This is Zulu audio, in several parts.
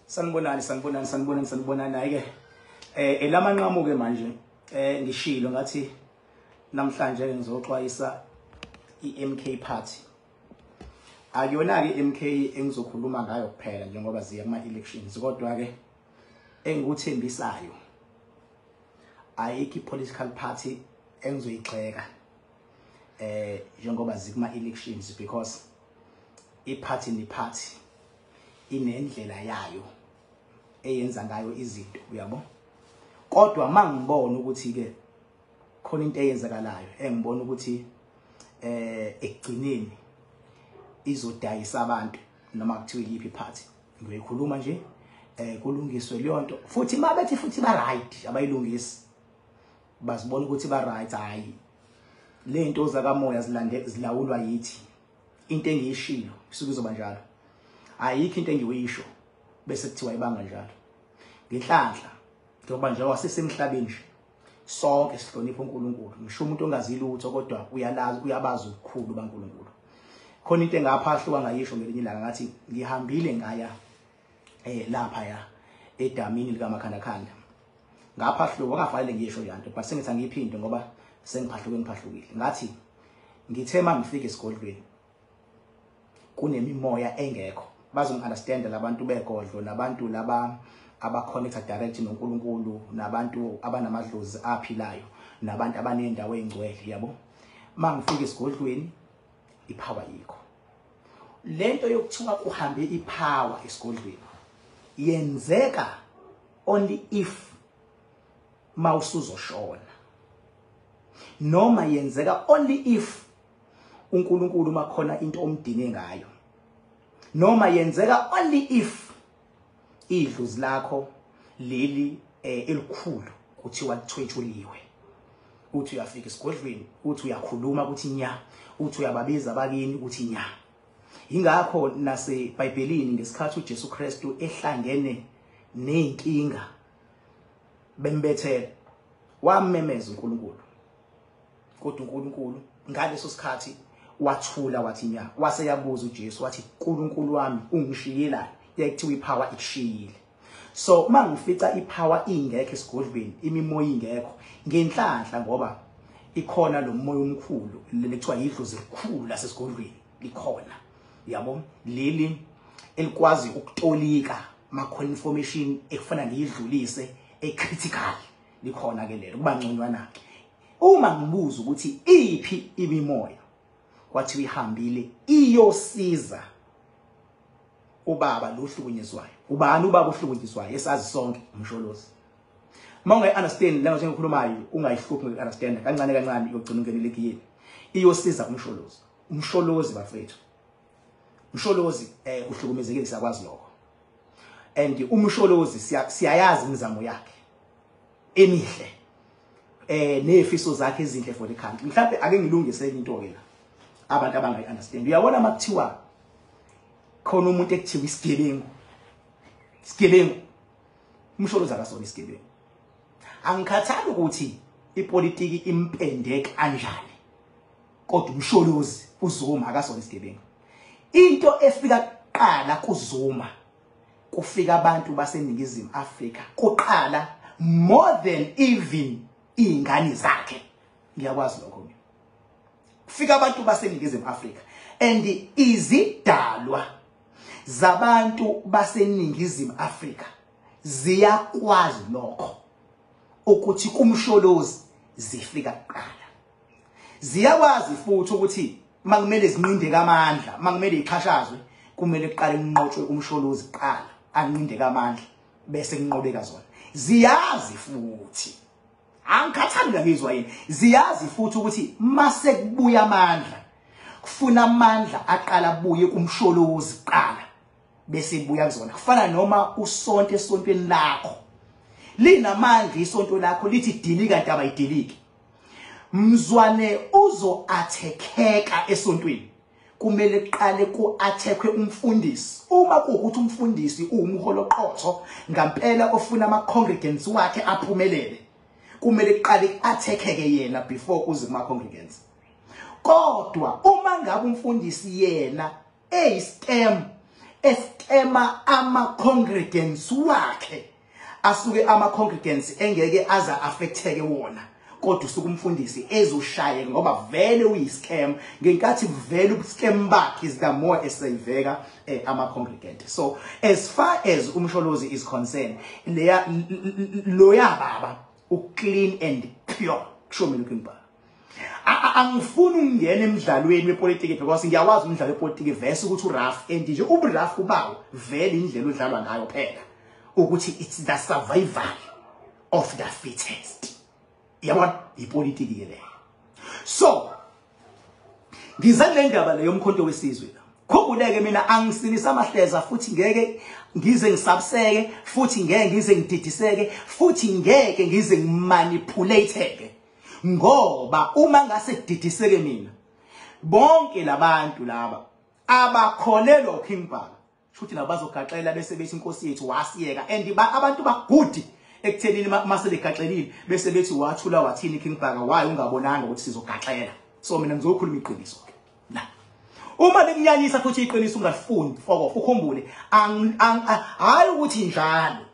Sanibonani ke elamanqamu ke manje ngishilo ngathi namhlanje ngizoxwayisa iMK party. Akuyona ke iMK engizokhuluma ngayo kuphela njengoba ziya kuma elections, kodwa ke engikuthembisayo ayikho political party engizoyixeka njengoba zikuma elections, because iparty neparty inendlela yayo eyenza ngayo izinto, uyabo. Kodwa mangibona ukuthi ke khona into eyenzakalayo engibona ukuthi ekugcineni izodayisa abantu noma kuthiwe yipi party, ngiyikhuluma nje kulungiswe leyo nto, futhi mabethi futhi ba right abayilungisi bazibona ukuthi ba right. Hayi, lento zakamoya zilawulwa yithi. Into engiyishilo isuke izoba njalo, ayikho into engiyisho bese kuthiwa ibanga njalo. Ngenhlanhla ngoba nje wasesemhlabeni nje sonke sihlonipha uNkulunkulu, ngisho umuntu ongazili utho kodwa uyabazi ukukhulu baNkulunkulu. Khona into engapha hluka ngayisho ngelinye ilanga ngathi ngihambile ngaya lapha ya edamini likaMakhandakhanda, ngapha hluka ngafanele ngiyisho yanto, but sengithi angiyiphinde ngoba ngiphahlukile. Ngathi ngithe mangifika esigodlweni kunemimoya engekho, bazongiunderstand labantu begodlo, nabantu laba aba-connected direct noNkulunkulu, nabantu abanamadlozi aphilayo, nabantu abanendawo engcwele, yabo. Mangifika esigodlweni ipower yikho. Lento yokuthiwa kuhambe ipower esigodlweni yenzeka only if mawusuzoshona, noma yenzeka only if uNkulunkulu makhona into omdinge ngayo, noma yenzeka only if idlozi lakho leli elikhulu kuthiwa lithwetshuliwe. Uthi uyafika esigodlweni, uthi uyakhuluma ukuthi nya, uthi uyababiza abakini ukuthi nya. Ingakho naseBhayibhelini ngesikhathi uJesu Kristu ehlangene nenkinga bembethela wamemeza uNkulunkulu, kodwa uNkulunkulu ngaleso sikhathi wathula wathi nya. Wase yabuza uJesu wathi uNkulunkulu wami ungishiyelani? Yakuthiwa ipower ikshiyile. So mangifica ipower ingekho esigodlweni, imimoya ingekho ngenhlanhla, ngoba ikhona lo moya omkhulu lekuthiwa yidlozi elikhulu lasesigodlweni likhona, yabo. Leli elikwazi ukutolika makhona information ekufana ngiyidlulise ecritical likhona ke lelo, kuba ngconywana ke. Uma ngibuza ukuthi iphi imimoya kwathi ihambile iyosiza ubaba lohlukunyezwayo, ubani ubaba ohlukunyezwayo esazi sonke? Umsholozi. Mawungayi understand la ngikhulumayo, ungayihluphi ngokunderstand kancane kancane yogcina ungenele egiyeni, iyosiza umsholozi. Umsholozi bafethu, umsholozi uhlukumezekile, siyakwazi lokho, and umsholozi siyayazi imizamo yakhe emihle nefiso zakhe ezinhle for the country. Mhlawumbe ake ngilungise into ke la abantu abangayi understand. Uyabona makuthiwa khona umuntu ekuthiwa isigebengu, umsholozi akasona isigebengu. Angikhathali ukuthi ipolitiki impende kanjani, kodwa umsholozi uZuma akasona isigebengu. Into efika kuqala kuZuma, kufika abantu baseNingizimu Afrika kuqala, more than even ingane zakhe. Ngiyakwazi lokho mina. Kufika abantu baseNingizimu Afrika, and izidalwa zabantu baseNingizimu Afrika ziyakwazi lokho ukuthi kumsholozi zifika kuqala. Ziyakwazi futhi ukuthi makumele zinqinde kamandla, makumele iqhashazwe, kumele kuqale kunqotshwe umsholozi kuqala, anqinde kamandla bese kunqobeka zona. Ziyazi futhi, angikhathali ngizwa yini, ziyazi futhi ukuthi mase kubuya amandla, kufuna amandla aqala abuye kumsholozi kuqala bese ibuya kuzona. Kufana noma usonto esontweni lakho linamandla, isonto lakho lithi dilika kanti abayidiliki, mzwane uzo athekeka esontweni, kumele kuqale ku-athekwe umfundisi. Uma kuwukuthi umfundisi uwumholo qotho ngampela ofuna ama-congregants wakhe aphumelele, kumele kuqale ku-athekeke yena before uze kuma-congregants. Kodwa uma ngabe umfundisi yena eyistem eskema ama-congregants wakhe asuke ama-congregants engeke aza affecteke wona kodwa usuke umfundisi ezoshaye ngoba vele uyi-scam ngenkathi vele ubu-scam bakhe is the more esayiveka ama-congregant. So as far as umsholozi is concerned loya baba clean and pure kusho mina uKingba. Angifuni ungena emidlalweni wepolitiki because ngiyawazi umdlalo wepolitiki vese ukuthi uRaf and nje ubuRaf kubawo vele indlela odlalwa ngayo phela ukuthi it's the survival of the fittest. Yabona ipolitiki le. So ngizale ndaba le yomkhonto wesizwe la. Khobuleke mina angisinisa amahleza futhi ngeke ngize ngisabseke futhi ngeke ngize ngididiseke futhi ngeke ngize ngimanipulate ngoba uma ngase kudidiseke mina bonke labantu laba abakholelwa uKingba futhi nabazogaxela bese bethi inkosi yethu wasiyeka and abantu bagudi ekuthenini mase legaxelile bese bethi wathula wathini Kingba waye ungabonanga ukuthi sizogaxela. So mina ngizokhuluma iqiniso ke la uma bekunyanyisa futhi iqiniso ungalifuni foko ukhumbule hayi ukuthi njalo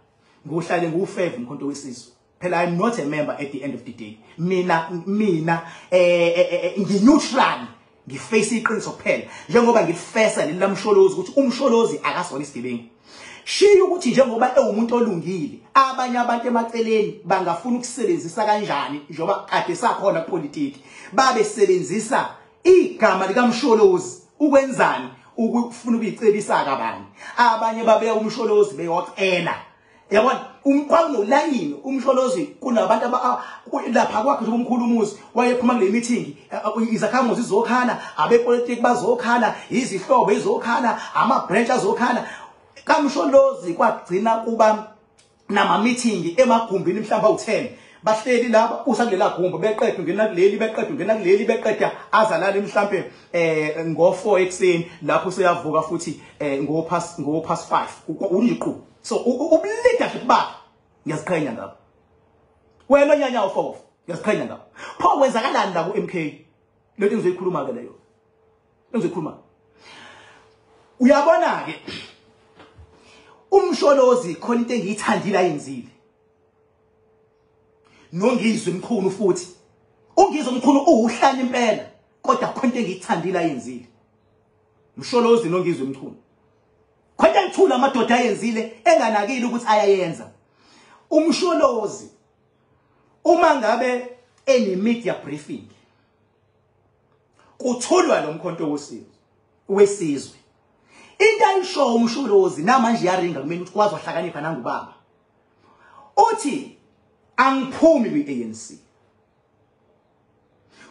ngohlale ngufave umkhonto wesizwe. I'm not a member at the end of the day. Mina ngi-neutral, ngiface iqiniso kuphela. Njengoba ngifesa leli lamsholozi ukuthi umsholozi akasona isigebengu. Shiya ukuthi njengoba umuntu olungile, abanye abantu emaceleni bangafuna ukusebenzisa kanjani njengoba kade sakhona kupolitiki. Babe sebenzisa igama likamsholozi ukwenzani ukufuna ukuyicebisa kabani. Abanye babe umsholozi beyocela. Yabona umqwangu line umsholozi kunabantu lapha kwakhe umkhulumuzi wayephuma kule meeting izakhamuzi izokhala abepolitiki bazokhala izihlobo izokhala ama branch azokhala kamsholozi kwagcina kuba nama meeting emagumbini mhlamba u10 bahleli laba usakulela gumbo beqedwe ngena kuleli beqedwe ngena kuleli beqeda azalala mhlambe ngo4 ekseni lapho seyavuka futhi ngo past 5 unjiqu. So ubuleadership bakhe ngiyaziqhenya ngabo. Wena onyanya u4 ngiyaziqhenya ngabo. Pho kwenzakalani la ku MK? Lento engizoyikhuluma ke leyo. Engizoyikhuluma. Uyabona ke umsholozi khona into engiyithandile ayenzile. Nongizwe mkhulu futhi. Ungizwe mkhulu uhlanya impela kodwa khona into engiyithandile ayenzile. Msholozi nongizwe mkhulu. Khona ngithula amadoda ayenzile enganakile ukuthi ayayenza. Umsholozi uma ngabe media briefing kuthulwa lo mkhonto wesizwe. Into ayisho umsholozi namanje yaringa kumele ukuthi kwazi wahlakanipha nangubaba. Uthi angiphumi kwi-ANC.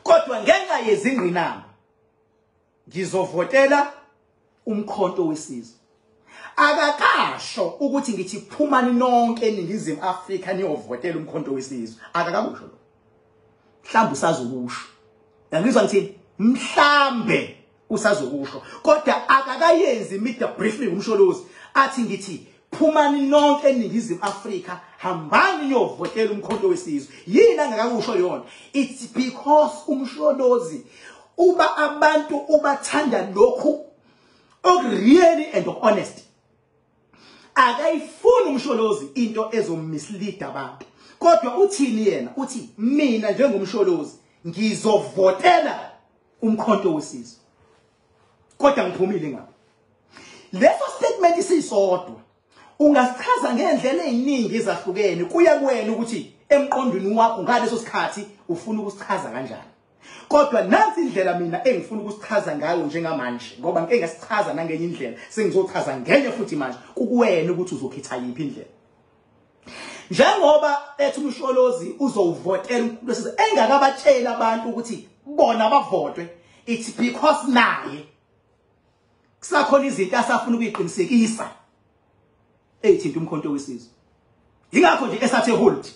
Kodwa ngenxa yezingqinamba ngizovotela umkhonto wesizwe. Akakasho ukuthi ngithi phumani nonke eNingizimu Afrika niyovotela umkhonto wesizwe. Akakakusho lo. Mhlawumbe usazokusho. Yangizwa ngithini? Mhlambe usazokusho. Kodwa akakayenzi media briefing umsholozi athi ngithi phumani nonke eNingizimu Afrika hambani niyovotela umkhonto wesizwe. Yini angakakusho yona? It's because umsholozi uba abantu ubathanda lokhu really and honest. Akayifuni umsholozi into ezomislead abantu. Kodwa uthini yena? Uthi mina njengomsholozi ngizovotela umkhonto wesizwe. Kodwa ngiphumile ngapha. Leso statement isisodwa ungasichaza ngendlela eziningi ezahlukene kuya kuwena ukuthi emqondweni wakho ngaleso sikhathi ufuna ukusichaza kanjani. Kodwa nansi indlela mina engifuna ukusichaza ngayo njengamanje ngoba ngeke ngasichaza nangenye indlela sengizochaza ngenye futhi manje kukuwena ukuthi uzokhetha yiphi indlela. Njengoba ethi umsholozi uzovotela umkhulu engakabatshela abantu ukuthi bona bavotwe, it's because naye kusakhona izinto asafuna ukuyiqinisekisa ethinta umkhonto wesizwe. Ingakho nje esathe hold.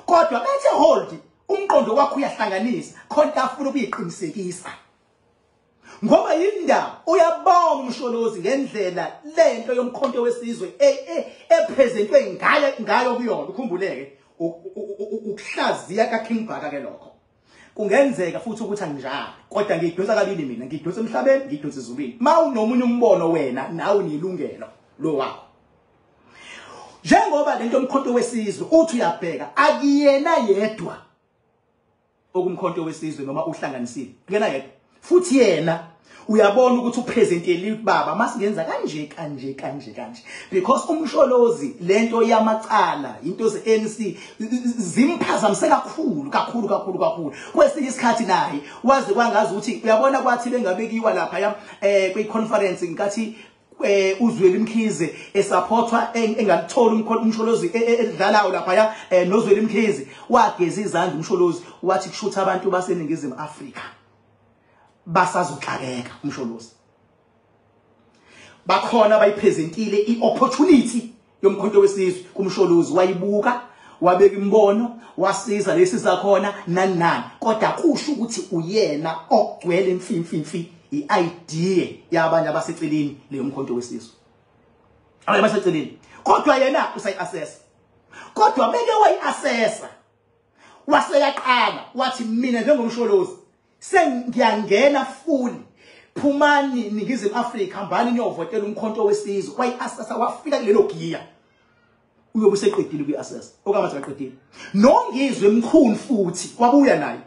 Kodwa bethe hold umqondo wakho uyahlanganisa khona afuna ukuyiqinisekisa. Ngoba yindaba uyabonga umsholozi ngendlela lento yomkhonto wesizwe epresentwe ngayo kuyona ukhumbuleke ukuhlaziya kaKingba ke lokho. kungenzeka futhi ukuthi anginjalo kodwa ngidonsa kabili mina ngidonsa emhlabeni ngidonsa ezulwini mawunomunye umbono wena nawe nilungelo lo wakho njengoba lento omkhonto wesizwe uthi uyabheka akuyena yedwa okumkhonto wesizwe noma uhlanganisile kuyena yedwa futhi yena uyabona ukuthi upresentele baba masingenza kanje because umsholozi lento yamacala into ze-ANC zimphazamise kakhulu kwesinye isikhathi naye waze kwangazi ukuthi uyabona kwathi bengabekiwa lapha ya kwi-conference nkathi uZweli Mkhize esupportwa engalithola umsholozi edlalayo lapha ya noZweli Mkhize wageza izandla umsholozi wathi kushutha abantu baseningizimu Afrika basazoxakeka umsholozi bakhona bayipresentile iopportunity yomkhonto wesizwe kumsholozi wayibuka wabeka imbono wasiza lesi zakhona nani kodwa kusho ukuthi uyena ogcwele imfimfi iidea yabanye abaseceleni leyo mkhonto wesizwe abanye abaseceleni kodwa yena usayi-assess kodwa beke wayi-assessa waseyaqala wathi mina njengomsholozi sengiyangena full phumani ningizimu Afrika hambani niyovotela umkhonto wesizwe wayi-assessa wafika kulelo giya uyobe useqedile kuyi-assess okamathi aqedile nongizwe emkhulu futhi wabuya naye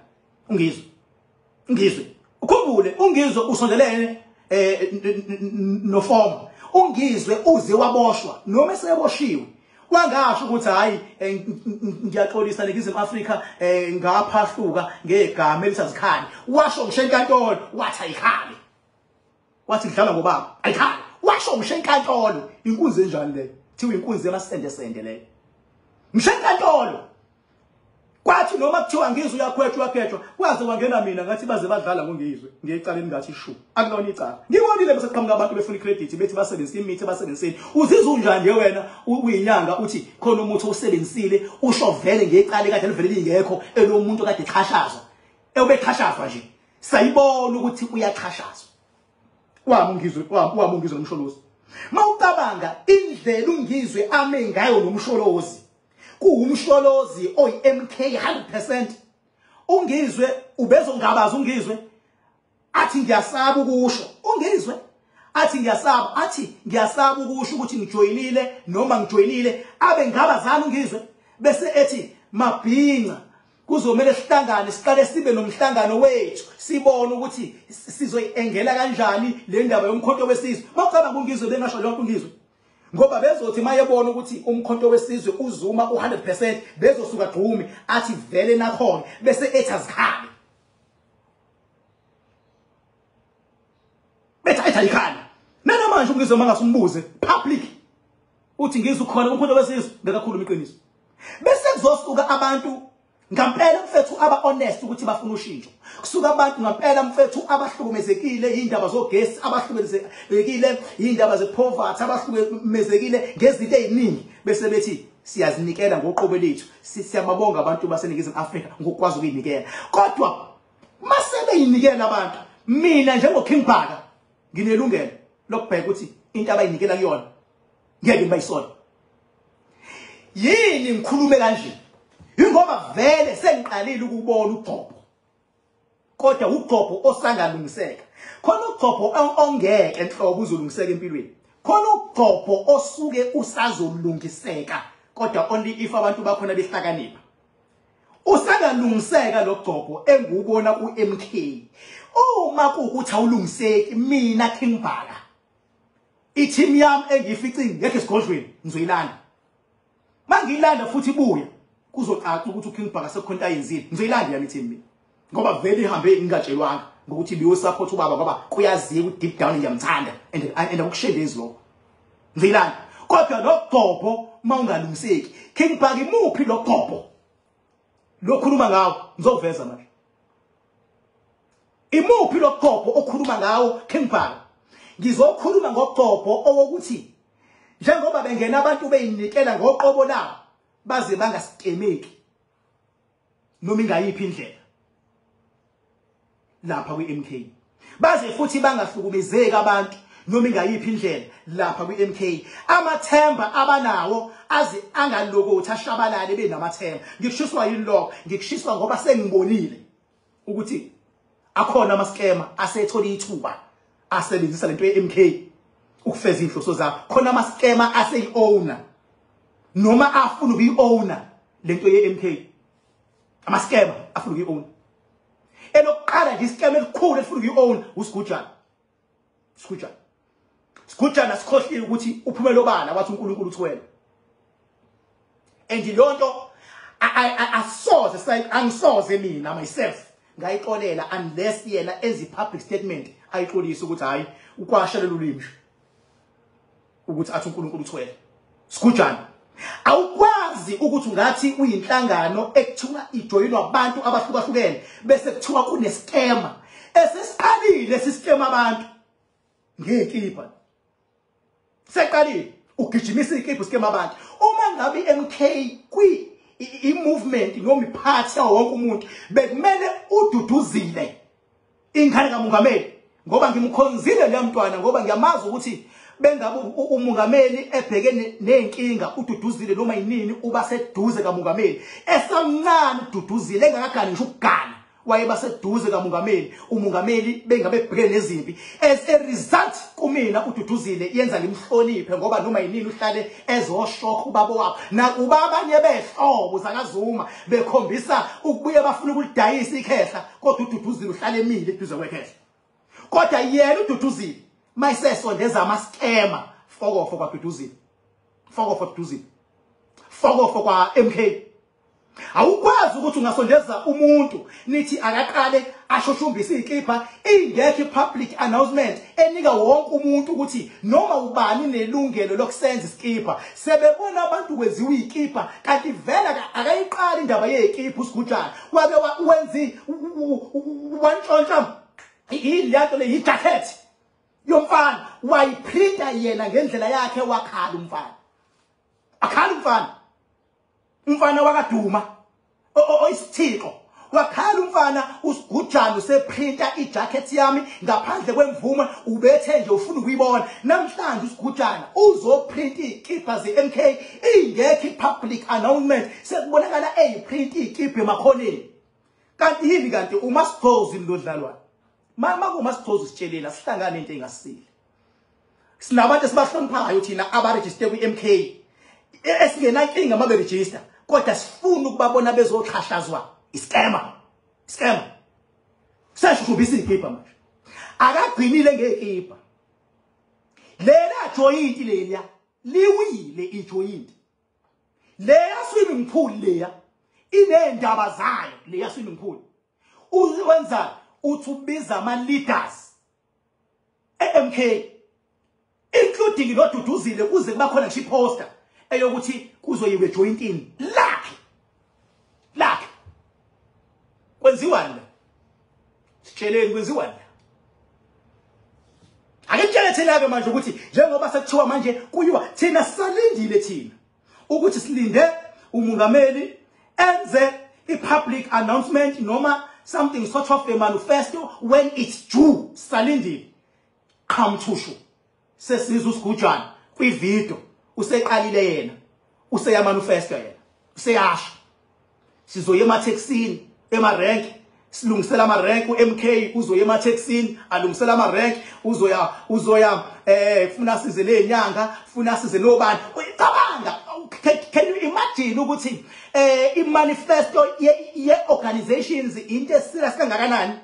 ungizwe ukhumbule ungizwe usondelene noFoma ungizwe uze waboshwa noma eseboshiwe wangasho ukuthi hayi ngiyaxolisa ningizimu Afrika ngaphahluka ngegama elisazikhali washo ngisho enkantolo wathi ayikhali wathi kudlala ngobaba ayikhali washo ngisho enkantolo inkunzi enjani le thiwa inkunzi yamasende leyo ngisho enkantolo kwathi noma kuthiwa ngizwe uyakhwetshwa kwaze wangena mina ngathi baze badlala ngongizwe ngiyecaleni ngathi shu akulona icala ngibonile bese qhamuka abantu befuna credit bethi basebenzisa imithi basebenziseni uzizwa unjani wena uyinyanga uthi khona umuthi osebenzisile usho vele ngecala kade livele lingekho elomuntu kade eqhashazwa ebeqhashazwa nje sayibona ukuthi uyaqhashazwa wamungizwe nomsholozi mawucabanga indlela ungizwe ame ngayo nomsholozi kuumsholozi oyi-MK 100% ungizwe ubezongabaza ungizwe athi ngiyasaba ukusho ungizwe athi ngiyasaba ukusho ukuthi ngijoyinile noma ngijoyinile abe ngabazana ungizwe bese ethi mabhinqa kuzomela sihlangane siqale sibe nomhlangano wethu sibone ukuthi sizoyengela kanjani le ndaba yomkhonto wesizwe mawucabanga ungizwe bengasho lonke ungizwe ngoba bezothi mayebona ukuthi umkhonto wesizwe uzuma u100% bezosuka gqumi athi vele nakhona bese ethi azikhali betha ikhali namanje ungizwe mangasumbuze public uthi ngizwe khona umkhonto wesizwe ngakakhuluma iqiniso bese kuzosuka abantu ngampela mfethu aba honest ukuthi bafuna ushintsho kusuka abantu ngampela mfethu abahlukumezekile indaba zogesi abahlukumezekile indaba zepoverty abahlukumezekile ngezinto eziningi bese bethi siyazinikela ngoqobo lethu siyababonga abantu baseningizimu Afrika ngokwazi ukuyinikela kodwa masebe yinikela abantu mina njengoKing Bhaka nginelungelo lokubheka ukuthi into abayinikela kuyona ngeke bayisona yini ngikhulume kanje ingoba vele sengiqalile ukubona uGqopho kodwa uGqopho osangalungiseka khona uGqopho ongeke enhlobo uzolungiseka empilweni khona uGqopho osuke usazolungiseka kodwa only if abantu bakhona behlakanipha usangalungiseka lo Gqopho engubona kuMK uma kuukuthi awulungiseki mina King Bhaka i-team yami engiyificini ngeke sigodlweni ngizoyilanda mangiyilanda futhi ibuya kuzocaca ukuthi uKing Bhaka sekukhonta ayenzile ngizoyilanda yami i-team mina ngoba vele ihambe ingatshelwanga ngokuthi biyo support ubaba ngoba kuyaziwa ukuthi deep down ngiyamthanda and ukushendezi lokho ngizoyilanda kodwa lo Gqopho mawungalungiseki King Bhaka imuphi lo Gqopho lokhuluma ngawo ngizoveza manje imuphi lo Gqopho okhuluma ngawo King Bhaka ngizokhuluma ngoGqopho owokuthi njengoba bengena abantu beyinikela ngoqobo labo baze bangasikemeki noma ingayiphi indlela lapha kwiMK baze futhi bangahlukumezeki abantu noma ingayiphi indlela lapha kwiMK amathemba abanawo azi angalokothi ashabalale benamathemba ngikushiswa yini lokho ngikushiswa ngoba sengibonile ukuthi akhona ama-scammer asethola ithuba asebenzisa lento ye-MK ukufeza inhloso zabo. Khona ama-scammer aseyi-owner noma afuna ukuyi-owner lento ye-MK. Ama-scammer afuna ukuyi-owner. Elokuqala nje i-scam elikhulu efuna ukuyi-owner uSigujana. Sigujana sikhohlile ukuthi uphumelo bani wathi uNkulunkulu uthwele. And lonto angisoze mina myself ngayixolela unless yena enza i-public statement ayixolise ukuthi hayi ukwashelela ulimi ukuthi athi uNkulunkulu uthwele. Sigujana awukwazi ukuthi ngathi uyinhlangano ekuthiwa ijoyinwa abantu abahlukahlukene bese kuthiwa kunescammer esesiqalile siscammer abantu ngekipa. Seqalile ugijimisa ikipa scammer abantu. Uma ngabe iMK i-movement noma iphathi yawo wonke umuntu bekumele ududuzile ingane kamongameli ngoba ngimkhonzile le mntwana ngoba ngiyamazi ukuthi bengabe umongameli ebhekene nenkinga ududuzile noma yinini uba seduze kamongameli esamncane ududuzile engakagani ngisho ukugana wayeba seduze kamongameli umongameli bengabe ebhekene nezimpi. As a result kumina ududuzile yenza limhloniphe ngoba noma yinini uhlale ezoshokha ubaba wakho nakuba abanye behlobo zakaZuma bekhombisa ukubuye bafuna ukulidayisa ikhehla kodwa ududuzile uhlale emile eduze kwekhehla. Kodwa yena ududuzile mayisesondeza ama-scammer fokofo kwa Duduzile. Fokofo kwa MK. Awukwazi ukuthi ungasondeza umuntu nithi akaqale ashoshumbise ikipa ingekho public announcement enika wonke umuntu ukuthi noma ubani nelungelo lokusenza iskipa. Sebebona abantu kwenziwa ikipa kanti vela akayiqali indaba yekipa uSigujana. Wabe wenzi wanhlonhla ilanto le ijacket yomfana wayiprinta yena ngendlela yakhe wakhala umfana. Akhala umfana. Umfana wakaduma oyisithixo wakhala umfana uSigujana useprinta ijacket yami ngaphandle kwemvume ubethe nje ufuna ukuyibona. Namhlanje uSigujana uzoprinta ikipa ze-MK ingekho public announcement sekubonakala eyiprinta ikipa emakhoneni. Kanti yini kanti uMaSiphozi lodlalwane mama kuMaSiphozi sitshelela sihlangane into engasile. Sinabantu esibahloniphayo thina abaregister kwi-MK esingenankinga mabe register kodwa sifuna ukubabona bezoxhashazwa iscammer. Seshushubisa ikipa manje akagcinile ngekipa lela joint leya liwile ijoint leya swimming pool leya inendaba zayo leya swimming pool uwenza uthubiza ama leaders eMK including noDuduzile kuze kuba khona nje poster eyokuthi kuzoyiwe jointini lakhe kwenziwani la sitsheleni kwenziwani la akutshele thina ke manje ukuthi njengoba sekuthiwa manje kuyiwa thina salindile thina ukuthi silinde umongameli enze i-public announcement noma something sort of a manifesto when it's due. Salindile come to show sesizwe uSigujana kwivideo useqalile yena useya manifesto yena useyasha sizoye emathexini emarank silungisela amarank uMK uzoye emathexini alungisela amarank uzoya funa size lenyanga funa size nobani uyicabanga. Can you imagine ukuthi i-manifesto ye-organizations into eserious kangakanani?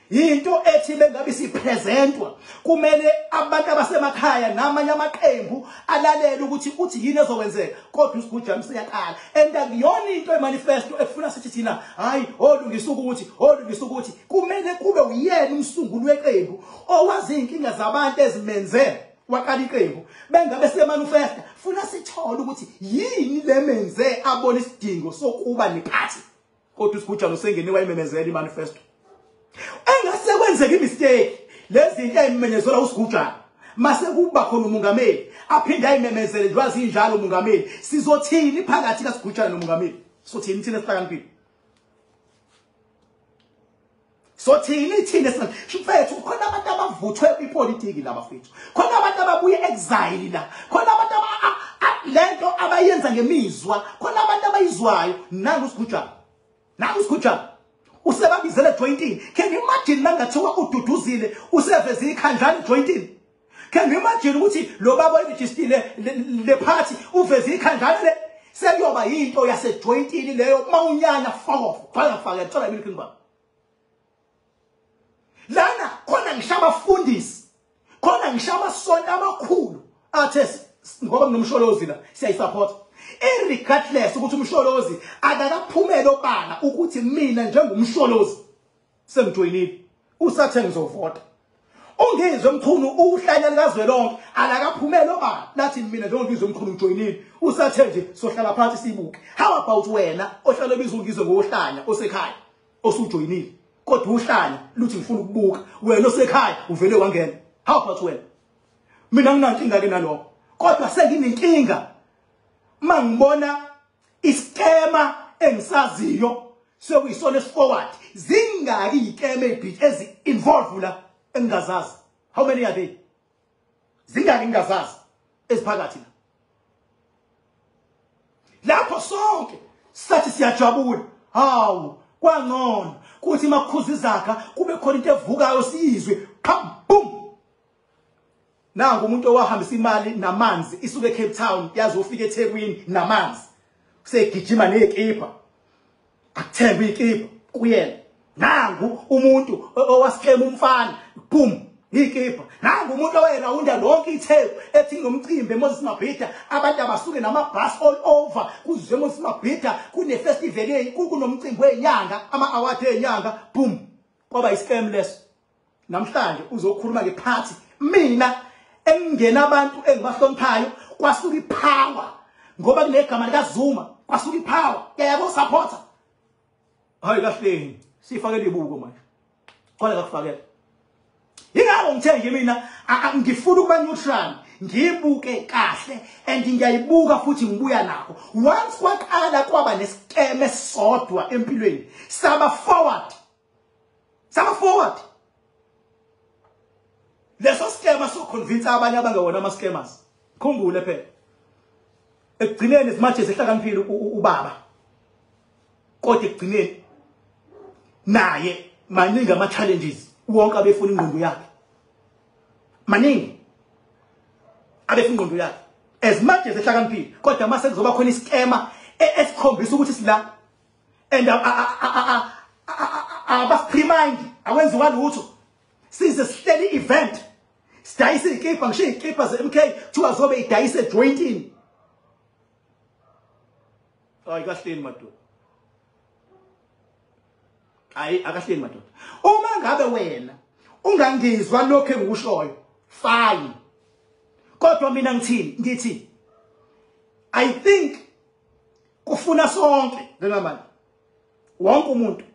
Into ethi bengabe sipresentwa kumele abantu abasemakhaya namanye amaqembu alalela ukuthi uthi yini ezokwenzeka kodwa uSigujana siyaqala and akuyona into emanifesto efuna sithi thina hayi olungisa ukuthi kumele kube uyena umsunguli weqembu owazi inkinga zabantu ezimenze waqala iqembu bengabe semanifesto funa sithole ukuthi yini lemenze abona isidingo sokuba nephathi kodwa uSigujana usengeniwa imemezela imanifesto engase kwenzeke imistake lezi zinto ezimenyezelwa uSigujana mase kuba khona umongameli aphinde ayimemezele lwazi injalo umongameli sizothini phakathi kaSigujana nomongameli sothini thina sihlakaniphile sothini thina mfethu khona abantu abavuthwe kwipolitiki laba mfethu khona abantu ababuye exile la khona abantu lento abayenza ngemizwa khona abantu abayizwayo nangu uSigujana usebabizele jointini. Can you imagine mangathiwa ududuzile useveze ikhandlani jointini? Can you imagine ukuthi lo baba eregistile le party uveze ikhandlani le? Sekuyoba yinto yase jointini leyo mawunyanya fuck off. Bhala faka thola imini kingiba. Lana khona ngishaba fundisi. Khona ngishaba sonto amakhulu. Athe ngoba nomsholozi la siyayisupport. Regardless ukuthi umsholozi akakaphumela obala ukuthi mina njengomsholozi sengijoyinile usathe ngizovota. Ungizwe mkhulu uhlanya likazwelonke alakaphumela obala lathi mina njengomngizwe mkhulu ngijoyinile usathe nje sohlala phansi sibuke. How about wena ohlala bizwe ungizwe ngohlanya osekhaya osujoyinile kodwa uhlanya luthi ngifuna ukubuka wena osekhaya uvele wangena? How about wena? Mina nginankinga ke nalokho kodwa senginenkinga mangibona iskema engisaziyo sekuyisona forward zingaki ikeme ebit ezi involve la engazazi. How many are they? Zingaki ngingazazi esiphakathi la. Lapho sonke sathi siyajabula. Hawu kwangcono kuthi makhuzi zakha kube khona into evukayo siyizwe pam boom. Nangu umuntu owahambisa imali namanzi isuke eCape Town yazi ufika eThekwini namanzi usegijima nezikipa akuthemba izikipa kuyena. Nangu umuntu owaskema umfana boom izikipa. Nangu umuntu owayerawunda lonke iTheku ethi ngomcimbi eMoses Mabhida abantu abasuke namabus all over kuzwe eMoses Mabhida kune festival kunomcimbi wenyanga ama award enyanga boom kwaba iscam leso. Namhlanje uzokhuluma ngeparty mina engena abantu engibahloniphayo kwasuka ipower ngoba kunegama likaZuma kwasuka ipower yabo supporter. Hayi kahleni sifakele ibuko manje khona kakufakela ingabo ngithenje mina ngifuna ukuba neutral ngibuke kahle and ngiyayibuka futhi ngibuya nakho. Once kwaqala kwaba nescam esodwa empilweni saba forward leso scammer so convince abanye abangewona ama scammers. Khumbule phela ekugcineni simathe sehlakaniphile ubaba kodwa ekugcineni naye maningi ama challenges wonke abefuna ingqondo yakhe maningi abefuna ingqondo yakhe as much as ehlakaniphile kodwa mase kuzoba khona iscammer esikhombisa ukuthi sila and abasremind awenziwa lutho size sihleli event sidayise ikipa ngisho ikipa ze-MK thiwa zobe idayise jointini. Hayi kahleni madoda. Hayi akahleni madoda. Uma ngabe wena ungangizwa lokho engikushoyo fine. Kodwa mina ngithini? Ngithi I think kufuna sonke njengamanje wonke umuntu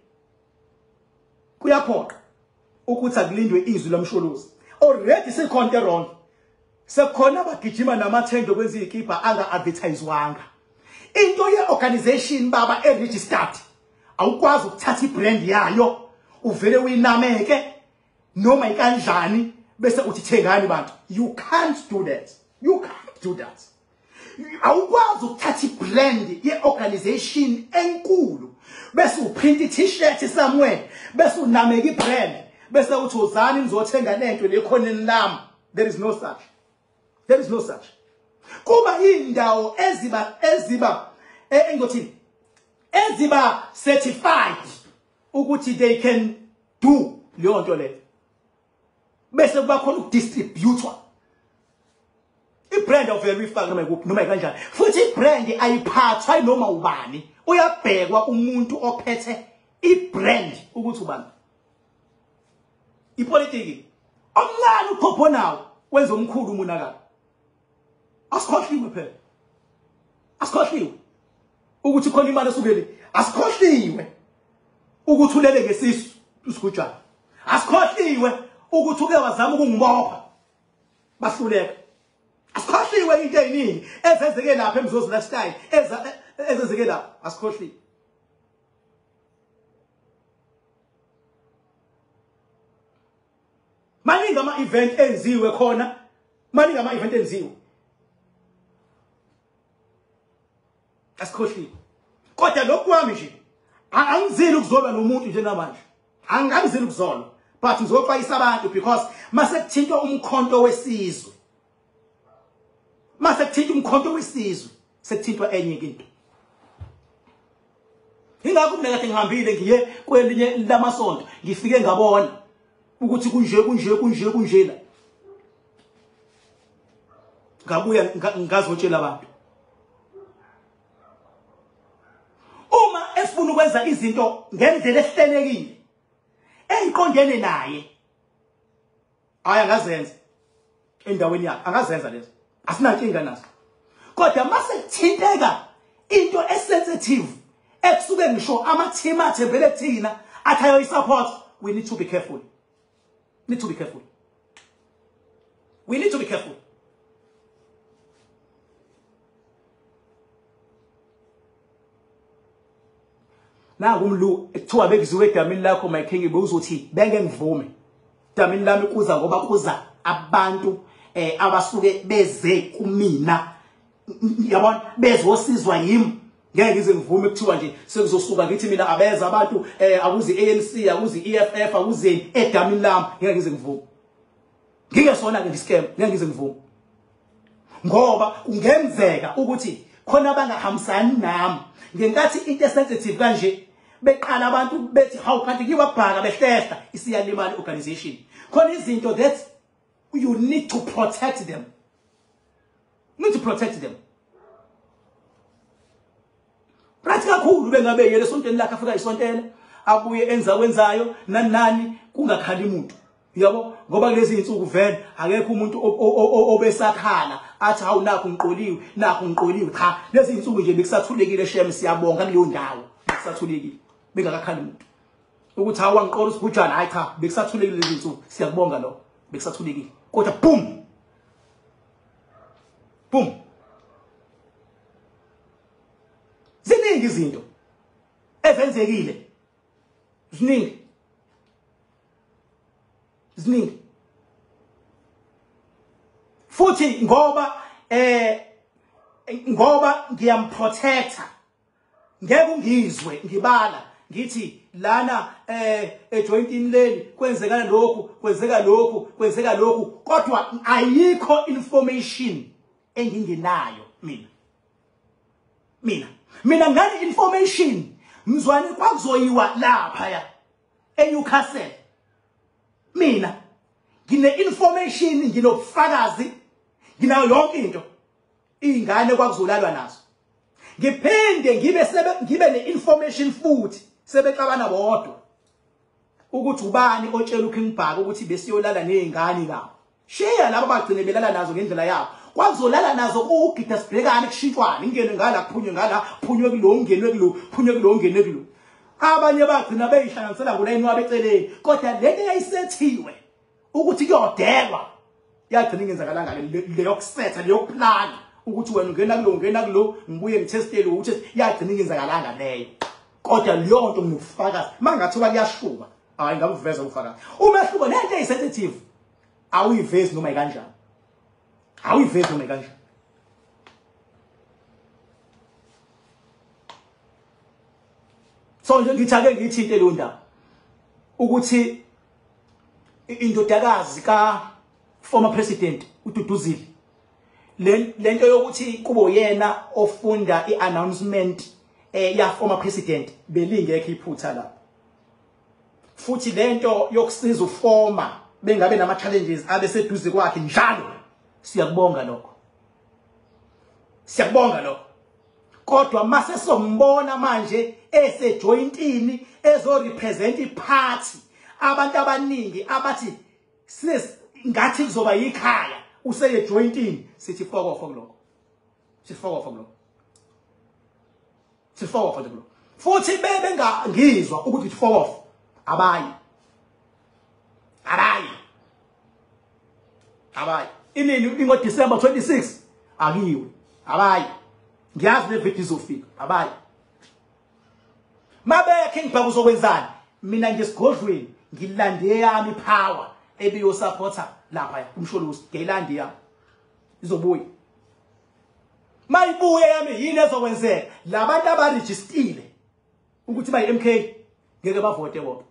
kuyaphoqa ukuthi akulindwe izwi lomsholozi. Already sekhonto wrong. Sekhona abagijima namathendo kwenza izikipa anga advertisewanga. Into ye organization baba eregistered awukwazi ukuthatha ibrand yayo uvele uyinameke noma ikanjani bese uthi thengani bantu. You can't do that. You can't do that. Awukwazi ukuthatha ibrand ye organization enkulu bese uprint i-t-shirt somewhere bese unameka ibrand bese uthi uzani nizothenga lento lekhoneni lami. There is no such. There is no such. Kuba indawo eziba engothini eziba certified ukuthi they can do leyo nto le bese kuba khona ukudistributwa ibrand of verify noma kanjani futhi ibrand ayiphathwa noma ubani uyabhekwa umuntu ophethe ibrand ukuthi ubani. Ipolitiki omncane uphopho nawo wenza omkhulu umonakalo. Asikhohliwe phela. Asikhohliwe ukuthi khona imali esukele. Asikhohliwe ukuthi ulele ngesisu usigujana. Asikhohliwe ukuthi uke wazama ukungibopha bahluleka. Asikhohliwe into eziningi ezenzeke lapha eMzozi lifestyle ezenzeke lapha. Asikhohliwe. Maningi ama event enziwe khona. Maningi ama event enziwe. Asikhohliwe. Kodwa lokhu kwami nje angizili ukuzolwa nomuntu nje namanje angizili ukuzolwa but ngizoxwayisa abantu because mase kuthintwa umkhonto wesizwe mase kuthintwa umkhonto wesizwe sekuthintwa enye into ingakho mina kade ngihambile ngiye kwelinye lamasonto ngifike ngabona ukuthi kunje la ngabuya ngazotshela abantu uma efuna ukwenza izinto ngendlela ehlelekile eyiqondene naye angazenza endaweni yakhe angazenza lezo asinankinga nazo kodwa mase kuthinteka into esensitive ekusuke ngisho ama-team athembele kuthina athayo i-support we need to be careful we need to be careful na kumlu ekuthiwa bekuziwe edamini lakho my king bewuzothi benge ngivume edamini lami kuza ngoba kuza abantu abasuke beze kumina yabona bezosizwa yimi ngeke ngize ngivume kuthiwa nje sekuzosuka ngithi mina abeza abantu akuzi ANC akuzi EFF akuzi edamini lami ngeke ngize ngivume ngike sona ke ngiscam ngeke ngize ngivume ngoba kungenzeka ukuthi khona abangahambisani nami ngenkathi into sensitive kanje beqala abantu bethi how kanti kiwabhaka behlehla isiyalimali organization khona izinto that you need to protect them right kakhulu bengabe yele sontweni lakhe afika isontela abuye enza wenzayo nani kungakhali umuntu yabo ngoba kulezi insuku vele akekho umuntu obesakhala athi hawu nakho ngiqoliwe cha lezi insuku nje bekusathulekile shem siyabonga kuleyo ndawo bekusathulekile bengakakhali umuntu ukuthi hawu wangiqola usibhujana hayi cha bekusathulekile lezi insuku siyakubonga lo bekusathulekile kodwa boom ziningi izinto ezenzekile ziningi futhi ngoba ngiyamprotecta ngeke ungizwe ngibala ngithi lana ejointini leli kwenzeka lokhu kodwa ayikho information engingenayo mina ngani information mzwane kwakuzoyiwa lapha ya eNewcastle mina ngine information nginobufakazi nginayo yonke into ingane kwakuzolalwa nazo ngiphinde ngibe ne-information futhi sebexabana bodwa ukuthi ubani otshela uKing Bhaka ukuthi besiyolala nezingane lapho share labo bagcine belala nazo ngendlela yabo kwakuzolala nazo ugida sibhekane kushintshwana ingene ngala kuphunywe ngala phunywe kulo ungenwe kulo phunywe kulo abanye bagcina beyihlanganisela ngolayini wabeceleni kodwa lento yayisethiwe ukuthi kuyodelwa yagcina ingenzakalanga leyo kusetha leyo plan ukuthi wena ungena kulo ngibuye ngitestele ukuthi yagcina ingenzakalanga leyo kodwa leyo nto ngifakazi mangathiwa kuyashuka hayi ngakuveza ubufakazi umehluko lento eyisensitive awuyivezi noma ikanjani so nje ngithake ngithinte lo ndaba ukuthi indodakazi ka former president uDuduzile lento yokuthi kubo yena ofunda iannouncement ya former president belingekho iphutha lapho futhi lento yokusiza uformer bengabe nama challenges abeseduze kwakhe njalo siyakubonga lokho kodwa mase sombona manje esejointini ezorepresent iparty abantu abaningi abathi ngathi kuzoba yikhaya useye jointini sithi fuck off kuloko futhi bengangizwa ukuthi fuck off abayi inini ingo December 26 akiwe abayi ngiyazi levithi izofika abayi mabe King Bhaka uzokwenzani mina ngesigodlweni ngilande yami power ebiyo supporter lapha umsholosi ngiyilandi yami izobuya mayibuye yami yini ezokwenzeka labantu abarejistile ukuthi bayi MK ngeke bavote bona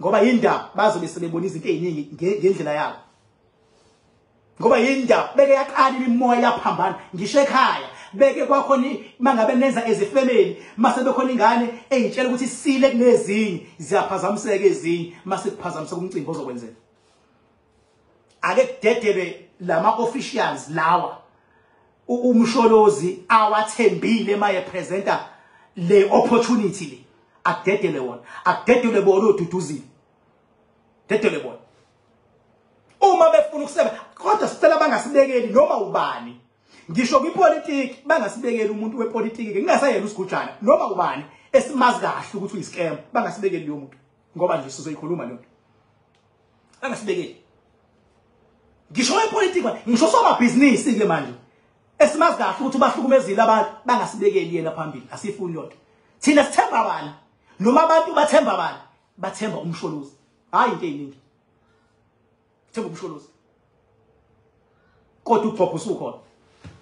ngoba yindaba bazobe sebebona izinto eziningi ngendlela yabo ngoba yindaba beke yaqala imimoya yaphambana ngisho ekhaya beke kwakhona mangabe nenza ezifemeli mase bekhona ingane ezitshela ukuthi sile kunezinye ziyaphazamiseka ezinye mase kuphazamisa kumcimbi ozokwenzeka ake kudedebe lama officials lawa umsholozi awathembile maye presenter le opportunity le akudedele wona akudedele bona oduduzile dedele bona uma befuna ukusebenza kodwa sicela bangasibekeli noma ubani ngisho kwipolitiki bangasibekeli umuntu wepolitiki ngingasayena usigujana noma ubani esimazi kahle ukuthi uyiscam bangasibekeli lo muntu ngoba nje sizoyikhuluma lo nto bangasibekeli ngisho wepolitiki ngisho somabhizinisi ke manje esimazi kahle ukuthi bahlukumezile abantu bangasibekeli yena phambili asifuni yonke thina sithemba abani noma abantu bathemba abani bathemba umsholozi hayi into eziningi themba umsholozi kodwa uDrop usukhona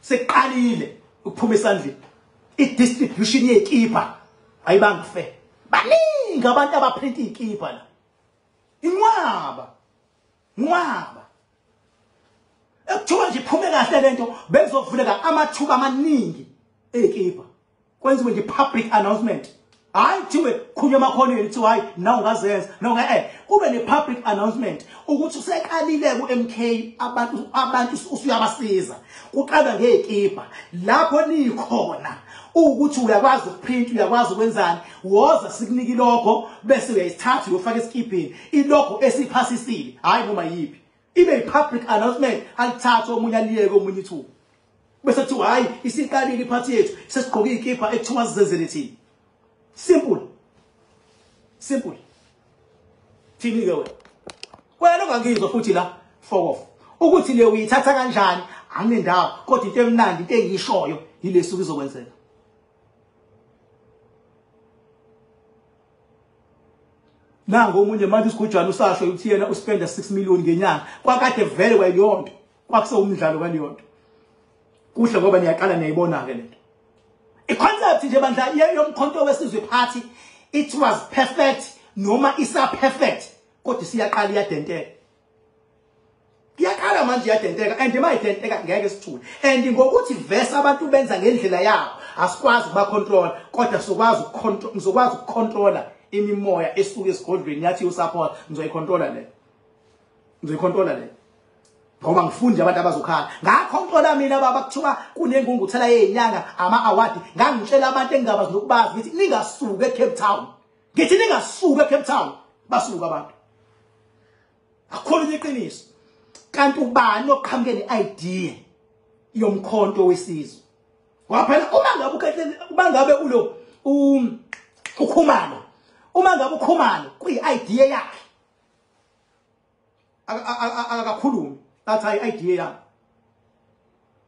seqalile ukuphuma esandleni i-distribution yekipa ayibangafe baningi abantu abaprinta ikipa la inqwaba ekuthiwa nje iphume kahle lento bezovuleka amathuba amaningi ekipa kwenziwe nje public announcement hayi thiwe khunye emakhonweni thiwa hayi na ungazenza na kube ne public announcement ukuthi useqalile ku MK abantu usuyabasiza kuqala ngekipa lapho nikhona ukuthi uyakwazi ukuprint uyakwazi ukwenzani woza sikunika lokho bese uyayithatha uyofaka esikipini ilokho esiphasisile hayi noma yipi ibe i-public announcement alithatha omunye aliyeke omunye ithuba bese thiwa hayi isiqalile iphathi yethu sesigqoke ikipa ekuthiwa sizenzele thina simple thini ke wena ungangizwa futhi la fuck off ukuthi le uyithatha kanjani anginendawo kodwa into emnandi into engiyishoyo yilesi kuzokwenzeka nango omunye manje isigujana usasho ukuthi yena uspenda 6 million ngenyanga kwakade vele kwayiyonto kwakuse umdlalo kwaliyonto kuhle ngoba niyaqala niyayibona ke lento iconcept nje bandla yomkhonto wesizwe party it was perfect noma isa perfect kodwa siyaqala iyadenteka iyaqala manje iyadenteka and mayidenteka ngeke sithule and ngokuthi verse abantu benza ngendlela yabo asikwazi ba control kodwa sokwazi ukucontrola imimoya esuke esigodlweni yathi usupport ngizoyicontrola le ngoba ngifunde abantu abazokhala ngakhontrola mina baba kuthiwa kunengunguthela yezinyanga ama award ngangitshela abantu engingabazi nokubazi ngithi ningasuke eCape Town ngithi ningasuke eCape Town basuka abantu akhona iqiniso kanti ubani oqhamuke neidea yomkhonto wesizwe waphela uma ngabe ulo ukhumalo uma ngabe ukhumalo kuyi-idea yakhe akakhulumi athi hayi idea yakhe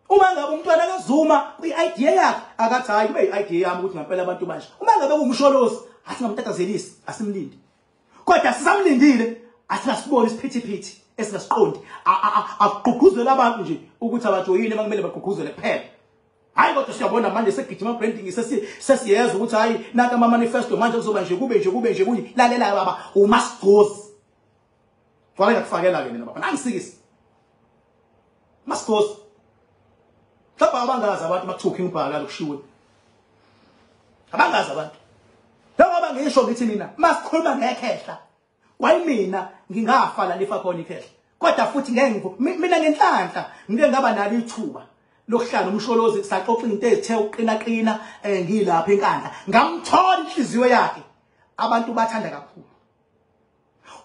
uma ngabe umntwana kaZuma kuyi-idea yakhe akathi hayi kube yi-idea yami ukuthi ngempela abantu manje uma ngabe kumsholozi asingamtatazelisi asimlindi kodwa sisamlindile asingasiboni isiphithiphithi esingasiqondi agqugquzela abantu nje ukuthi abajoyine bakumele bagqugquzele kuphela hayi kodwa siyabona manje segijima branding sesiyeza ukuthi hayi nanka ama manifesto manje kuzoba nje kube kunye lalela baba uMasigcozi kwake ngakufakela ke mina baba nangisikisi Masigcozi lapha abangazi abantu bakuthuka ngibhala lokushiwe abangazi abantu ngoba ngisho ngithi mina masikhuluma ngekhehla wayimina ngingafa la lifa khona ikhehla kodwa futhi ngeke mina ngenhlanhla ngike ngaba nalo ithuba lokuhlala umsholozi saxoxa into ezithe uqina ngilapha enkandla ngamthola inhliziyo yakhe abantu bathanda kakhulu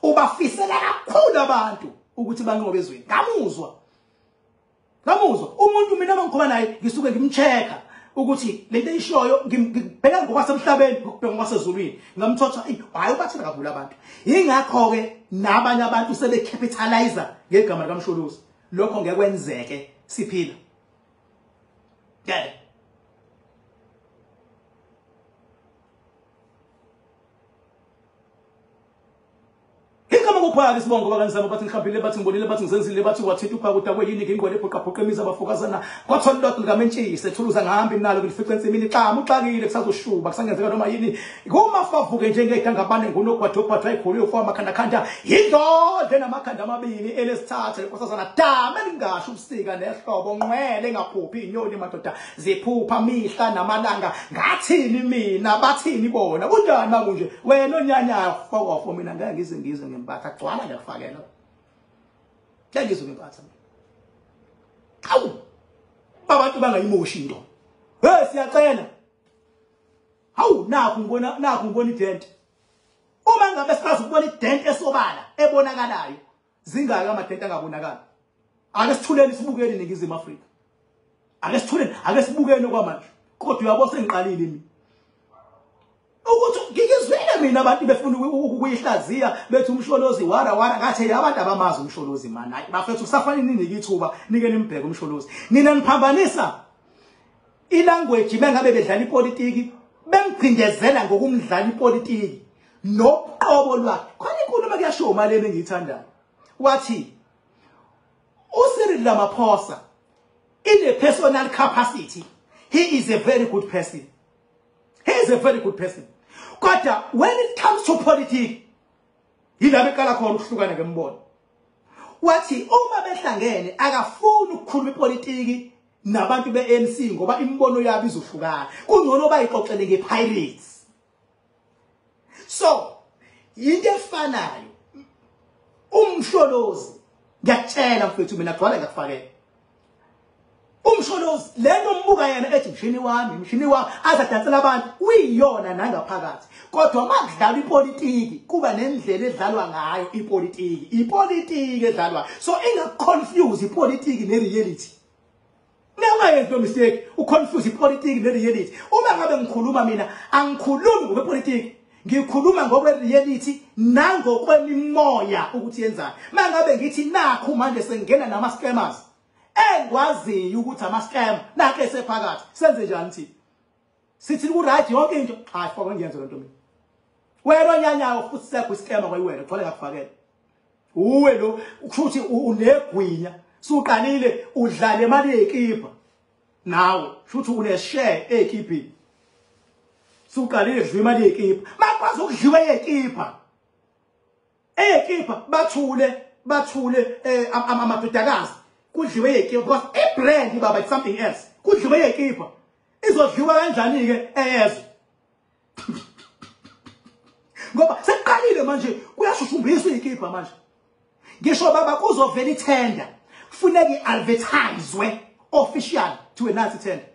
ubafisela kakhulu abantu ukuthi banqobe ezweni ngamuzwa umuntu mina mangikhoma naye ngisuke ngimcheka ukuthi lento eyishoyo ngibheka ngokwasemhlabeni ngokubheka ngokwasezulwini ngamthotha hayi ubathanda kakhulu abantu ingakho ke nabanye abantu sebe capitalize ngegama likaMsholozi lokho ngeke kwenzeke siphila igama Uphaka isibongo bakaNzama bathi ngihlambile bathi ngibonile bathi ngizenzile bathi wathetha uphaka ukuthi akweyini ngingwele ebhuqa imizi abafokazana kwathola lot ngamentshisi ethuluza ngihamba imnalo ngifice ensimini xama uxakile kusazoshuba kusangenzeka noma yini kumafavuke njengeganga abane ngunogwadogwadwa ayigoli yofaka amakhanda khanda yindodle namakhanda amabili elesithatha lenkosazana dama elingasho ubusika nehlobo ngcwele engaphuphi inyoni madoda ziphupha mihla namalanga ngathini mina bathini bona kunjani makunje wena onyanyayo fokofo mina ngeke ngizingizwe ngempatha gcwala ngiyakufakela ngeke ngizwe ngempatha awu abantu bangayimoshi into siyacela hawu nakho ngibona ident uma ngabe sikazi ukubona ident esobala ebonakalayo zingaka amadent angabonakala ake sithuleni sibukeni iningizimu Afrika ake sibukeni kwamanje kodwa uyabo sengiqalile mina ukuthi ngikizwile mina abantu befuna ukuyihlaziya bethi umsholozi wara ngathi abantu abamazi umsholozi man hayi bafethu kusafanele ninike ithuba nike nimbheke umsholozi nina niphambanisa ilanguage bengabe bedlala ipolitiki bengcindezela ngokumdlala ipolitiki noqobo lwakhe khona inkulumo kuyasho maleni engiyithandayo wathi uCyril Ramaphosa in a personal capacity he is a very good person. He is a very good person. Kodwa when it comes to politics, yilabe kala khona ukuhlukana ngembono. Wathi uma behlangene akafuni ukukhuluma ipolitiki nabantu beANC ngoba imbono yabo izohlukana. Kungcono bayixoxele ngePirates. So, into efanayo umsholozi ngiyakutshela mfethu mina gcwala ngakufakela. Umsholozi lento mbuka yena ethi mshini wami azadansela abantu uyiyona nangaphakathi kodwa makudlala ipolitiki kuba nendlela edlalwa ngayo ipolitiki edlalwa so ingaconfuse ipolitiki nereality nengayenzi no mistake uconfuse ipolitiki nereality uma ngabe ngikhuluma mina angikhulumi ngokwepolitiki ngikhuluma ngokwereality nangokwemimoya ukuthi yenzani mangabe ngithi nakho manje sengena nama scammers engwaziyo ukuthi ama-scam nakho esephakathi senze njani thina sithi ku-right yonke into hayi faka ngiyenze lento mina wena onyanyayo futhi sekho iscam kwayiwena gcwale ngakufakela uwe lo ukuthi unegwinya suqalile udlala imali yekipa nawe futhi une-share ekipini suqalile dliwa imali yekipa makwazi ukudliwa yekipa bathule amadodakazi kudliwe yekipa because ibrand baba it's something else kudliwe yekipa izodliwa kanjani ke eyezwe ngoba seqalile manje kuyashushumbiswa ikipa manje ngisho baba kuzovela itender kufuneka iadvertisewe official to announce tender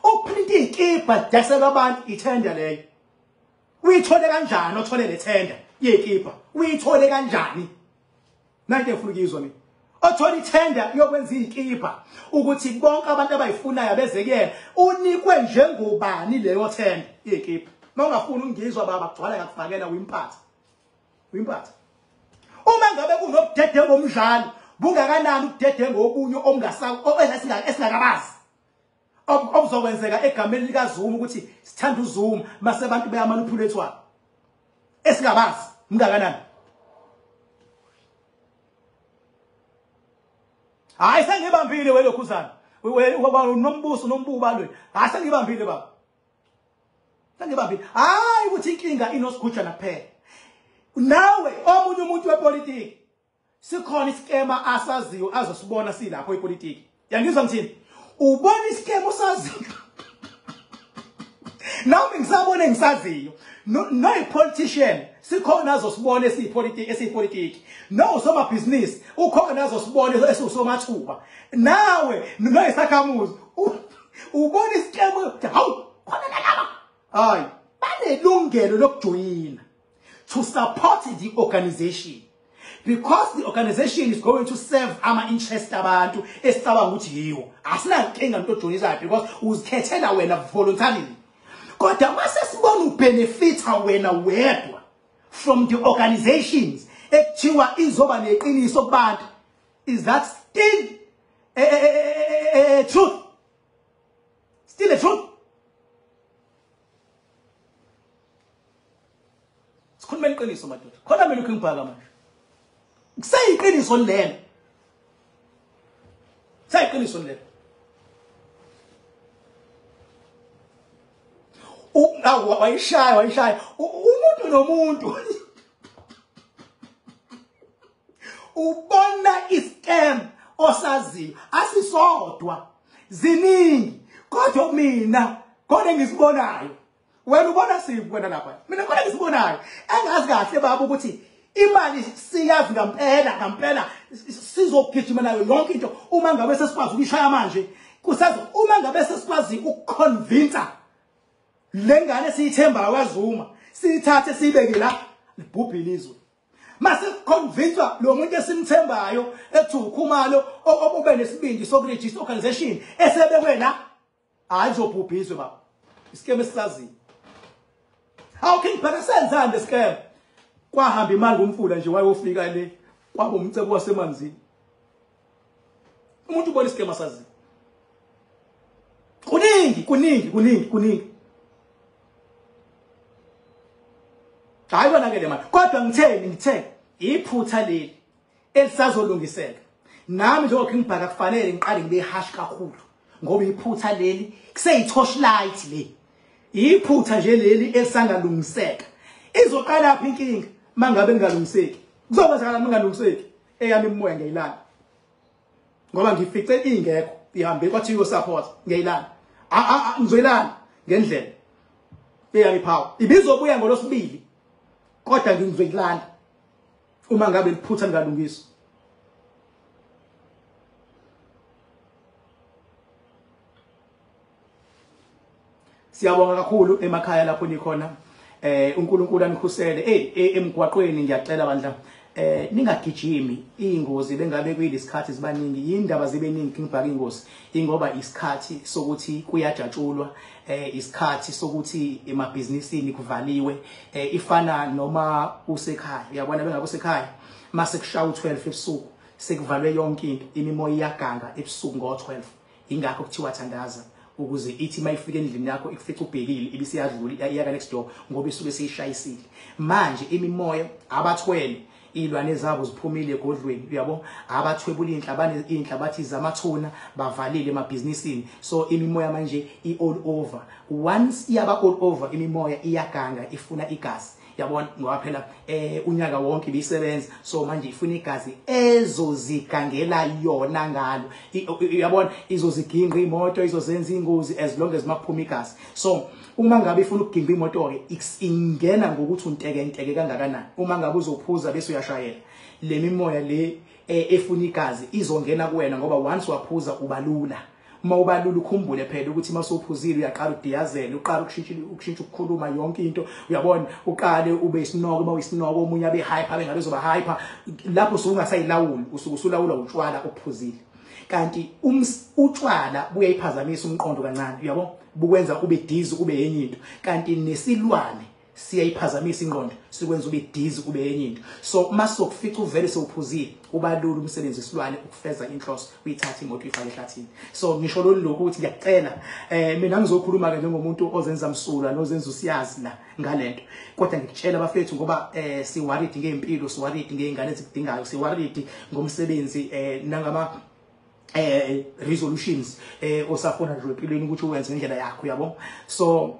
ukuprinta ikipa dasela abantu itender leyo uyithole kanjani othole le tender yekipa uyithole kanjani nanti efuna ukuzwa mina othola itender yokwenza ikipa ukuthi bonke abantu abayifunayo abeze kuyena unikwe njengobani leyo tender yekipa mawungafuni ungizwa baba kugcwala ngakufakela uyimpatha uma ngabe kunobudedengo omdlalo bungakanani ubudedengo obunye esingakabazi obuzokwenzeka egameni likaZuma ukuthi sithanda uZuma mase abantu beyamanipulatewa esingabazi mungakanani hayi sengibambile welokhuzana nombuso nombuba lo hayi sengibambile baba sengibambile hayi ukuthi inkinga inosigujana kuphela nawe omunye umuntu wepolitiki sikhona iskema asaziyo azosibona silapho ipolitiki yangizwa ngithini ubona iskema usaziyo nawe ngisabone ngisaziyo no ipolitician sikhona azosibona esipolitiki no soma business ukhona azosibona esisomathuba nawe no isakhamuzi ubona iskema hawu khona nalaba hayi banelungelo lokujoyina to support the organization because the organization is going to serve our interest abantu esicabanga ukuthi yiwo asinankinga into ojoyinisayo because uzikhethela wena voluntarily kodwa mase sibona ubenefita wena wedwa from the organizations ekuthiwa izoba neqiniso kubantu is that still truth still a truth sikhuluma iqiniso madoda khona mina ukungibhaka manje Kuseyiqiniso lelo. Sayiqiniso lelo. Wayishaya. Umuntu nomuntu. Ubona iscam osaziyo asisodwa ziningi kodwa mina kodwa ngisibonayo wena ubona siphi wena lapha mina kodwa ngisibonayo engazi kahle baba ukuthi imali siyazi ngampela sizogijima nayo yonke into uma ngabe sesikwazi ukuyishaya manje kusazo uma ngabe sesikwazi ukuconvince lengane siyithembayo kwaZuma sithathe sibeke la libhubhilizwe mase convince lo muntu esimthembayo ethi ukhumalo obube nesibindi sokuregister organization esebekwe la ayizobhubhiswe baba ischeme esisaziyo how can phela senzani lescam kwahamba imali ngomfula nje wayofika le kwaba umcebo wasemanzini umuntu ubona ischeme asaziyo kuningi hayi bona ke le mali kodwa ngithe iphutha leli elisazolungiseka nami njengoba ngibhaka kufanele ngiqale ngibe hash kakhulu ngoba iphutha leli kuseyithorchlight le iphutha nje leli elisangalungiseka izoqala phi inkinga mangabe ngalungiseki kuzokwenzakala mangalungiseki eyami imoya ngeyilana ngoba ngifice ingekho ihambe kwathi yo support ngeyilana ngizwelana ngendlela eyami power ibizobuya ngolosibili kodwa ngizwelana uma ngabe liphutha lingalungiswa siyabonga kakhulu emakhaya lapho nikhona uNkulunkulu anikhusele emgwaqweni ngiyacela bandla ningagijimi ingozi bengabe kuyilisikhathi zibaningi indaba zibe ningi ngibhaka ingozi ingoba isikhathi sokuthi kuyajatshulwa isikhathi sokuthi emabhizinisini kuvaliwe ifana noma usekhaya uyabona bengabe usekhaya mase kushaya u12 ebusuku sekuvalwe yonke into imimoya iyaganga ebusuku ngo12 ingakho kuthiwa thandaza ukuze ithi mayifika endlini yakho ikufica ubhekile ibisiyadlula iyaka next door ngoba isuke seyishayisile manje imimoya abathwele ilwane zabo ziphumile egodlweni uyabo abathwebula inhlabathi zamathuna bavalile emabhizinisini so imimoya manje i-all over once iyaba all over imimoya iyaganga ifuna igazi yabona ngoba phela unyaka wonke ibisebenza so manje ifuna igazi ezozigangela yona ngalo yabona izoziginqa imoto izozenza ingozi as long as makuphuma igazi so uma ngabe ifuna ukuginqa imoto ke ingena ngokuthi unteke kangakanani uma ngabe uzophuza bese uyashayela le mimoya le efuna igazi izongena kuwena ngoba once waphuza ubalula uma ubalula ukhumbule phela ukuthi masuphuzile uyaqala udiyazela uqala ukushintsha ukukhuluma yonke into uyabona uqale ube isinoko uma uyisinoko omunye abe hyper bengabe zoba hyper lapho usungasayilawuli usuke usulawula utshwala ophuzile kanti utshwala buyayiphazamisa umqondo kancane uyabo bukwenza ube dizzy ube enye into kanti nesilwane siyayiphazamisa ingqondo sikwenza ube dizzy ube enye into so masokufica uvele sewuphuzile ubalula umsebenzi wesilwane ukufeza inhloso uyithatha imoto uyifaka ehlathini so ngisho lokho ukuthi ngiyacela mina ngizokhuluma ke njengomuntu ozenza msulwa nozenza usiyazi la ngalento kodwa ngikutshela abafethu ngoba siworried ngempilo siworried ngeingane ezikudingayo siworried ngomsebenzi nangama resolutions osafuna nje empilweni ukuthi uwenze ngendlela yakho yabo so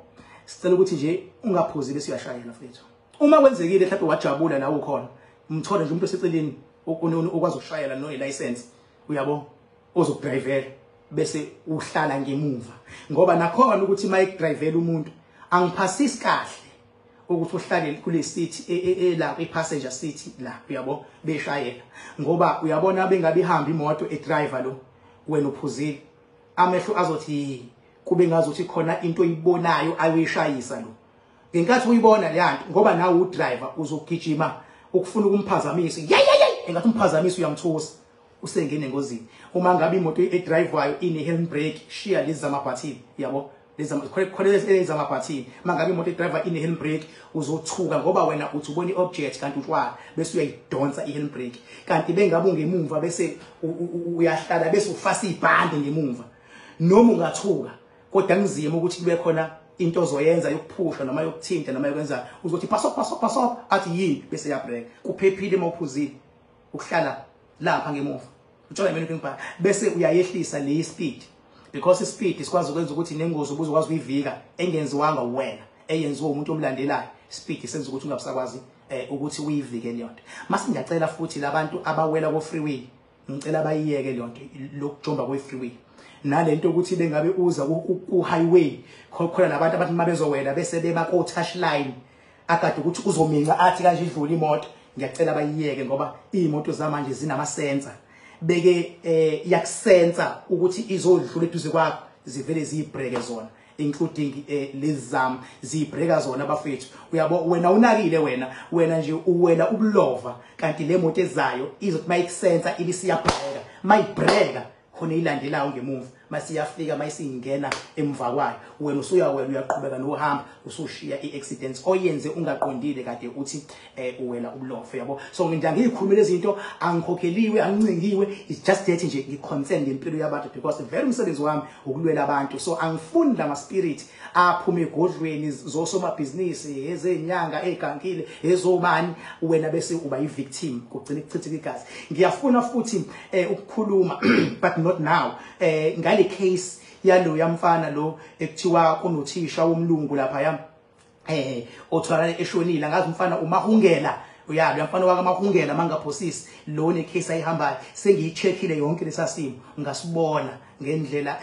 sicela ukuthi nje ungaphuzi bese uyashayela mfethu uma kwenzekile mhlawumbe wajabula la ukhona umthole nje umuntu oseceleni okwazi ukushayela no license uyabo ozokudrivela bese uhlala ngemuva ngoba nakhona ukuthi mike drivela umuntu angiphasisi kahle ukuthi uhlale kule seat la passenger seat la uyabo beshayela ngoba uyabona bengabe ihamba imoto driver lo wena uphuzile amehlo azothi kube ngazuthi khona into oyibonayo ayishayisa lo ngenkathi uyibona leyanto ngoba nawe udriver uzogijima ukufuna ukumphazamisa engathi umphazamisa uyamthusa usengene engozini uma ngabe imoto edrivewayo ine handbrake shiya lezi zamabhathini yabo lezi zamabhathini mangabe imoto edriver ine handbrake uzothuka ngoba wena uthi ubona iobject kanti utshwala bese uyayidonsa ihandbrake kanti bengabe ungemumva bese uyahlala bese ufasa ibhande ngemumva noma ungathuka kodwa ngizima ukuthi kube khona into ozoyenza yokuphusha noma yokuthinta noma yokwenza uzothi pass up athi yini bese ya break kuphephile mawuphuzile ukuhlala lapha ngemuva uthola imini ngibhala bese uyayehlisa le speed because speed sikwazi ukwenza ukuthi nengozi ubuzokwazi uyivika engenziwanga wena eyenziwa umuntu omlandelayo speed isenza ukuthi ungabusakwazi ukuthi uyivike le nto mase ngiyacela futhi labantu abawela ko freeway ngicela bayiyeke le nto lokujomba kwe freeway nalento ukuthi bengabe uza ku highway khona nabantu abathi mabezowela bese beba ko touch line akade ukuthi uzominca athi kanje idlula imoto ngiyacela bayiyeke ngoba imoto zamanje zinama sensor beke yakusensa ukuthi izodlula eduze kwakho zivele ziyibreak zona including lezi zam ziyibreaka zona bafethu uyabo wena unakile wena nje uwela ubulova kanti le moto ezayo izothi mayikusensa ibisiyabreaka mayibreaka khona ilandelayo ngemuva masiyafika mayisingena emva kwayo wena usuyawela uyaqhubeka nohamba usushiya iaccidents oyenze ungaqondile kade uthi uwela ubulova yabo so ngiyikhulumela izinto angikhokheliwe angincingiwe it's just that nje ngiconcern ngempilo yabantu because very umsebenzi wami ukulwela abantu so angifuni la spirit aphuma egodlweni zosomabhizinisi ezenyanga egankile ezobani wena bese uba ivictim kugcina kuchithika igazi ngiyafuna futhi ukukhuluma but not now ngale case yalo yamfana lo ekuthiwa kunothisha womlungu lapha otholakala eshonile ngazi umfana uMahungela uyalo yamfana wakaMahungela mangaphosisi lo ne case ayihambayo sengiyicheckile yonke lesasimo ngasibona ngendlela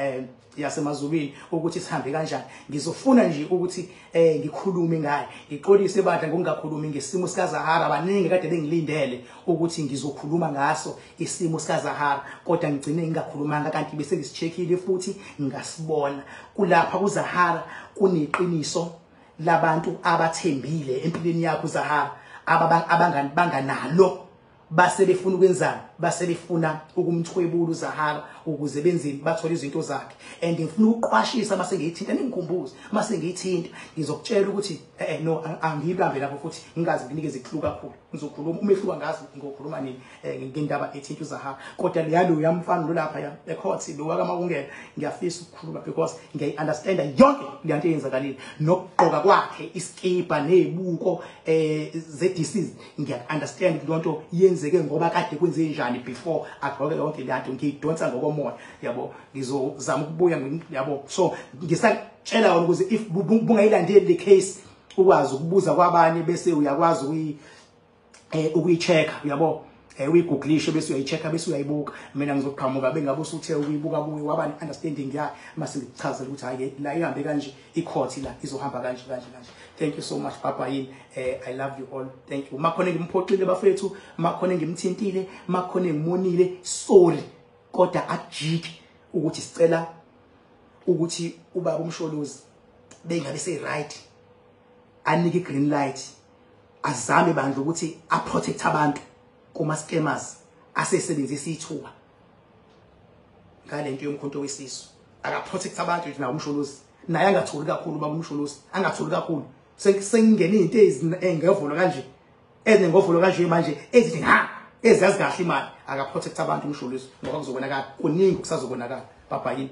yasemazulwini ukuthi sihambe kanjani ngizofuna nje ukuthi ngikhulume ngaye ngiqolise badla ngokungakhulumi ngesimo sika Zahara abaningi kade bengilindele ukuthi ngizokhuluma ngaso isimo sika Zahara kodwa ngigcine ngingakhulumanga kanti bese ngisicheckile futhi ngasibona kulapha kuZahara kuneqiniso labantu abathembile empilweni yakho Zahara abanganalo base befuna ukwenzana base befuna ukumthwebula uZahara ukuze benzeni bathole izinto zakhe and ngifuna ukuqwashisa mase ngiyithinta ningikhumbuze mase ngiyithinta ngizokutshela ukuthi no angibambe lapho futhi ngingazi nginikeze ikhulu kakhulu ngizokhuluma umehluka ngazi ngokhuluma nini ngendaba ethinta uZahara kodwa leyalo yamfana lo lapha ya ecourt lo wakaMahungela ngiyafisa ukukhuluma because ngiyaunderstand yonke le nto eyenzakalile nokugqoka kwakhe iskipa nebuko ze-disease ngiyaunderstand le nto yenzeke ngoba kade kwenze njani before agqoke yonke le nto ngiyidonsa ngokomoya yabo ngizozama ukubuya yabo so ngisatshela wona ukuze if bungayilandeli le case ukwazi ukubuza kwabanye bese uyakwazi ukuyichecka yabo uyigooglishe bese uyayichecka bese uyayibuka mina ngizoqhamuka bengabe usuthe uyibuka buye wabani understanding ya mase ngichazela ukuthi hayi la ihambe kanje icourt la izohamba kanje. Thank you so much Papa yini I love you all thank you makhona ngimphoxile bafethu makhona ngimthintile makhona ngimonile sorry kodwa ajiki ukuthi sicela ukuthi ubaba uMsholozi bengabe se right anike green light azame bandla ukuthi aprotect abantu kuma scammers asesebenzisa ithuba ngale nto yomkhonto wesisu akaprotect abantu nawo uMsholozi naye angatholi kakhulu ubaba uMsholozi angatholi kakhulu sengingena izinto engevolo kanje ezinengovolo kanje manje ezithi eziyazi kahle imali akaprotect abantu uMsholozi ngoba kuzobonakala kuningi kusazobonakala Papa yini